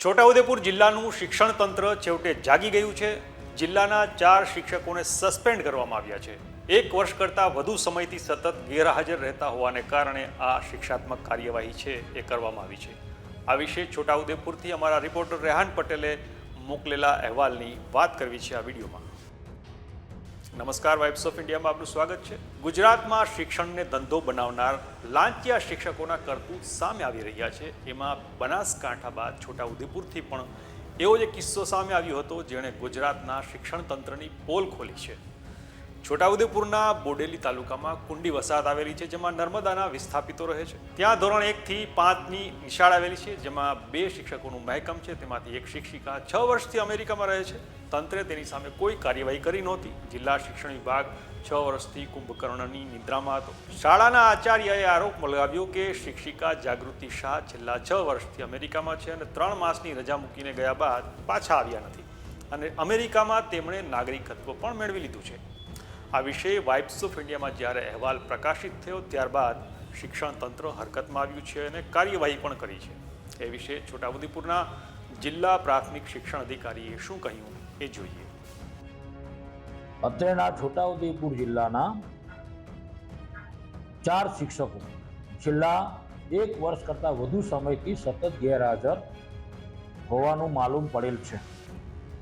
છોટાઉદેપુર જિલ્લાનું શિક્ષણ તંત્ર છેવટે જાગી ગયું છે। જિલ્લાના 4 શિક્ષકોને સસ્પેન્ડ કરવામાં આવ્યા છે। 1 વર્ષ કરતાં વધુ સમયથી સતત ગેરહાજર રહેતા હોવાને કારણે આ શિક્ષાત્મક કાર્યવાહી છે એ કરવામાં આવી છે। આ વિશે છોટાઉદેપુરથી અમારા રિપોર્ટર રેહાન પટેલે મોકલેલા અહેવાલની વાત કરવી છે આ વિડીયોમાં। નમસ્કાર, વાઇબ્સ ઓફ ઇન્ડિયામાં આપનું સ્વાગત છે। ગુજરાતમાં શિક્ષણને ધંધો બનાવનાર લાંચિયા શિક્ષકોના કરતૂત સામે આવી રહ્યા છે। એમાં બનાસકાંઠા બાદ છોટાઉદેપુરથી પણ એવો જ કિસ્સો સામે આવ્યો હતો જેણે ગુજરાતના શિક્ષણ તંત્રની પોલ ખોલી છે। છોટાઉદેપુરના બોડેલી તાલુકામાં કુંડી વસાહત આવેલી છે જેમાં નર્મદાના વિસ્થાપિતો રહે છે। ત્યાં ધોરણ 1 થી 5ની નિશાળ આવેલી છે જેમાં 2 શિક્ષકોનું મહેકમ છે, તેમાંથી એક શિક્ષિકા 6 વર્ષથી અમેરિકામાં રહે છે। તંત્રે તેની સામે કોઈ કાર્યવાહી કરી નહોતી। જિલ્લા શિક્ષણ વિભાગ 6 વર્ષથી કુંભકર્ણની નિદ્રામાં હતો। શાળાના આચાર્યએ આરોપ લગાવ્યો કે શિક્ષિકા જાગૃતિ શાહ છેલ્લા 6 વર્ષથી અમેરિકામાં છે અને 3 માસની રજા મૂકીને ગયા બાદ પાછા આવ્યા નથી અને અમેરિકામાં તેમણે નાગરિકત્વ પણ મેળવી લીધું છે। આ વિશે વાઇબ્સ ઓફ ઇન્ડિયામાં જ્યારે અહેવાલ પ્રકાશિત થયો ત્યારબાદ શિક્ષણ તંત્ર હરકતમાં આવ્યું છે અને કાર્યવાહી પણ કરી છે। એ વિશે છોટાઉદેપુરના જિલ્લા પ્રાથમિક શિક્ષણ અધિકારીએ શું કહ્યું એ જોઈએ। અત્રેના છોટાઉદેપુર જિલ્લાના 4 શિક્ષકો છેલ્લા 1 વર્ષ કરતાં વધુ સમયથી સતત ગેરહાજર હોવાનું માલુમ પડેલ છે।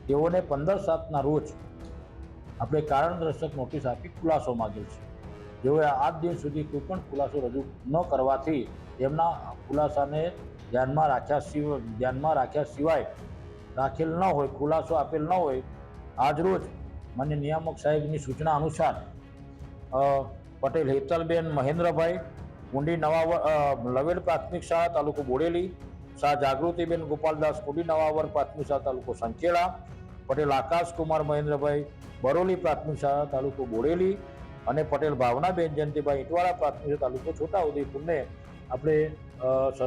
તેઓને 15/7ના રોજ આપણે કારણદર્શક નોટિસ આપી ખુલાસો માંગેલ છે। જેઓએ આજ દિન સુધી કોઈ પણ ખુલાસો રજૂ ન કરવાથી તેમના ખુલાસાને ધ્યાનમાં રાખ્યા સિવાય રાખેલ ન હોય, ખુલાસો આપેલ ન હોય, આજરોજ માન્ય નિયામક સાહેબની સૂચના અનુસાર પટેલ હેતલબેન મહેન્દ્રભાઈ, કુંડી લવેલ પ્રાથમિક શાળા તાલુકો બોડેલી, શાહ જાગૃતિબેન ગોપાલદાસ કુંડી નવાવર પ્રાથમિક શાળા તાલુકો સંખેડા, પટેલ આકાશકુમાર મહેન્દ્રભાઈ બરોલી પ્રાથમિક શાળા તાલુકો બોડેલી અને પટેલ ભાવનાબેન જયંતિભાઈ ઇટવાળા પ્રાથમિક શાળા તાલુકો છોટાઉદેપુરને આપણે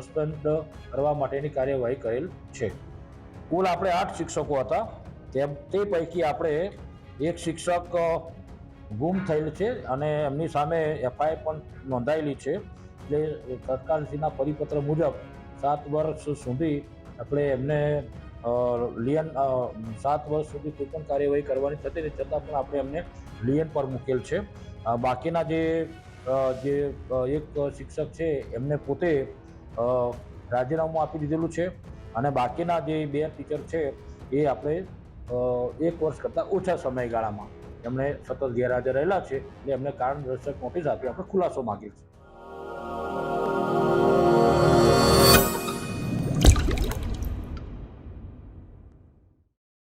સસ્પેન્ડ કરવા માટેની કાર્યવાહી કરેલ છે। કુલ આપણે 8 શિક્ષકો હતા। તે પૈકી આપણે એક શિક્ષક ગુમ થયેલ છે અને એમની સામે એફઆઈઆર પણ નોંધાયેલી છે। એટલે સરકારશ્રીના પરિપત્ર મુજબ 7 વર્ષ સુધી આપણે એમને 7 વર્ષ સુધી કોઈ પણ કાર્યવાહી કરવાની થતી નથી, છતાં પણ આપણે એમને લિયન પર મૂકેલ છે। બાકીના જે એક શિક્ષક છે એમને પોતે રાજીનામું આપી દીધેલું છે અને બાકીના જે 2 ટીચર છે એ આપણે 1 વર્ષ કરતાં ઓછા સમયગાળામાં એમણે સતત ગેરહાજર રહેલા છે એટલે એમને કારણદર્શક નોટિસ આપી આપણે ખુલાસો માંગેલ છે।